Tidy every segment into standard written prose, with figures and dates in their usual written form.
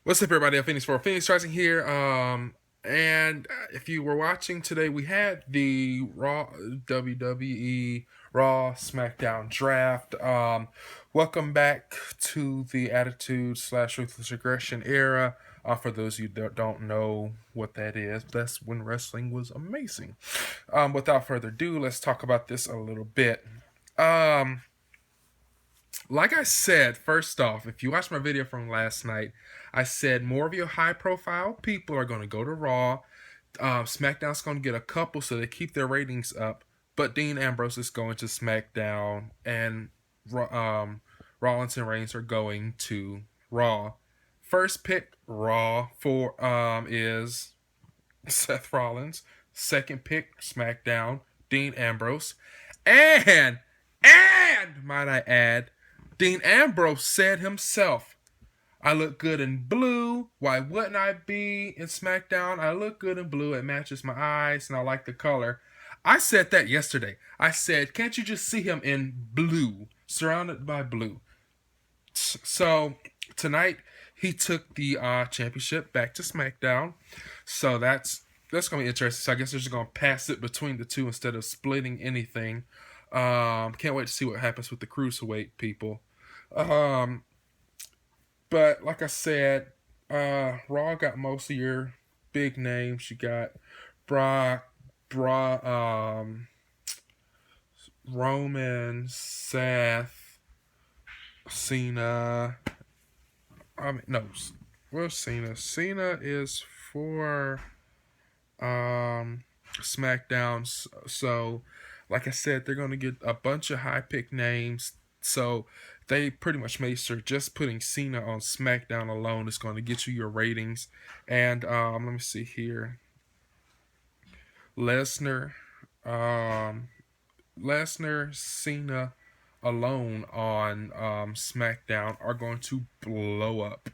What's up, everybody? ElPhoenixRising here. And if you were watching today, we had the Raw WWE Raw Smackdown Draft. Welcome back to the Attitude / Ruthless Aggression era. For those of you that don't know what that is, that's when wrestling was amazing. Without further ado, let's talk about this a little bit. Um, like I said, first off, if you watched my video from last night, I said more of your high profile people are going to go to Raw. SmackDown's going to get a couple so they keep their ratings up. But Dean Ambrose is going to SmackDown, and Rollins and Reigns are going to Raw. First pick Raw for is Seth Rollins. Second pick SmackDown, Dean Ambrose. And might I add, Dean Ambrose said himself, I look good in blue. Why wouldn't I be in SmackDown? I look good in blue. It matches my eyes and I like the color. I said that yesterday. I said, can't you just see him in blue, surrounded by blue? So tonight he took the championship back to SmackDown. So that's going to be interesting. So I guess they're just going to pass it between the two instead of splitting anything. Can't wait to see what happens with the cruiserweight people. But like I said, Raw got most of your big names. You got Brock, Roman, Seth, Cena. Where's Cena? Cena is for SmackDown. So, like I said, they're going to get a bunch of high pick names. So they pretty much made sure just putting Cena on SmackDown alone is going to get you your ratings. And let me see here. Lesnar, Cena alone on SmackDown are going to blow up.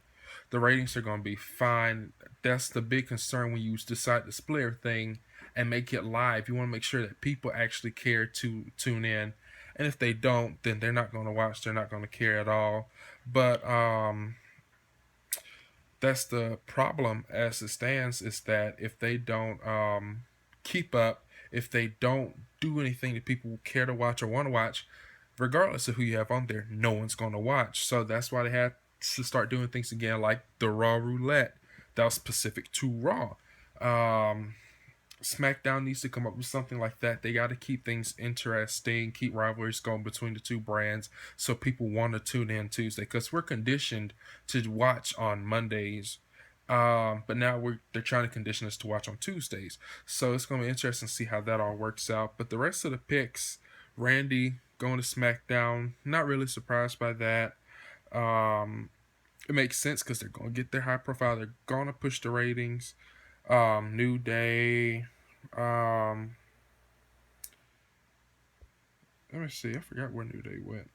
The ratings are going to be fine. That's the big concern when you decide to split everything and make it live. You want to make sure that people actually care to tune in. And if they don't, then they're not going to watch. They're not going to care at all. But that's the problem as it stands, is that if they don't keep up, if they don't do anything that people care to watch or want to watch, regardless of who you have on there, no one's going to watch. So that's why they had to start doing things again like the Raw Roulette that was specific to Raw. SmackDown needs to come up with something like that. They got to keep things interesting, keep rivalries going between the two brands so people want to tune in Tuesday, because we're conditioned to watch on Mondays. But now they're trying to condition us to watch on Tuesdays. So it's going to be interesting to see how that all works out. But the rest of the picks, Randy going to SmackDown, not really surprised by that. It makes sense because they're going to get their high profile. They're going to push the ratings. New Day. Let me see. I forgot where New Day went.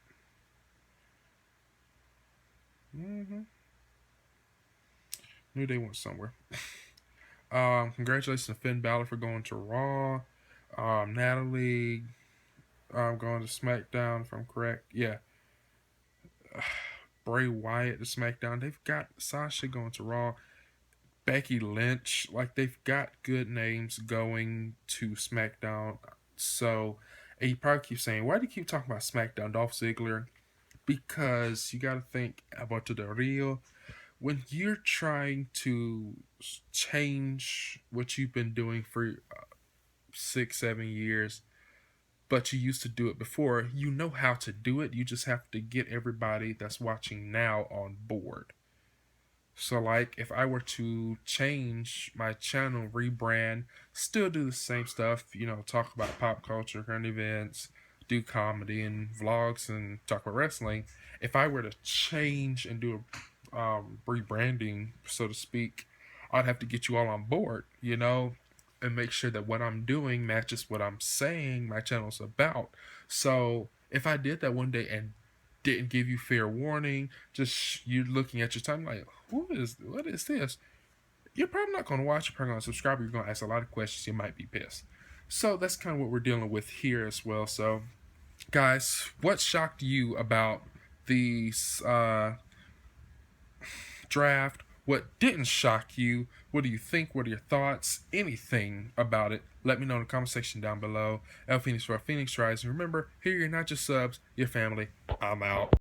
New Day went somewhere. Congratulations to Finn Balor for going to Raw. Natalie going to SmackDown, if I'm correct. Yeah. Bray Wyatt to SmackDown. They've got Sasha going to Raw. Becky Lynch. Like, they've got good names going to SmackDown. So, and you probably keep saying, why do you keep talking about SmackDown? Dolph Ziggler? Because you got to think about the real. When you're trying to change what you've been doing for 6-7 years, but you used to do it before, you know how to do it. You just have to get everybody that's watching now on board. So, like, if I were to change my channel, rebrand, still do the same stuff, talk about pop culture, current events, do comedy and vlogs, and talk about wrestling. If I were to change and do a rebranding, so to speak, I'd have to get you all on board, and make sure that what I'm doing matches what I'm saying my channel's about. So, if I did that one day and didn't give you fair warning, just you looking at your time like, what is this? You're probably not going to watch. You're probably going to subscribe. You're going to ask a lot of questions. You might be pissed. So that's kind of what we're dealing with here as well. So, guys, what shocked you about the draft? What didn't shock you? What do you think? What are your thoughts? Anything about it? Let me know in the comment section down below. ElPhoenix for ElPhoenixRising. Remember, here you're not just subs, you're family. I'm out.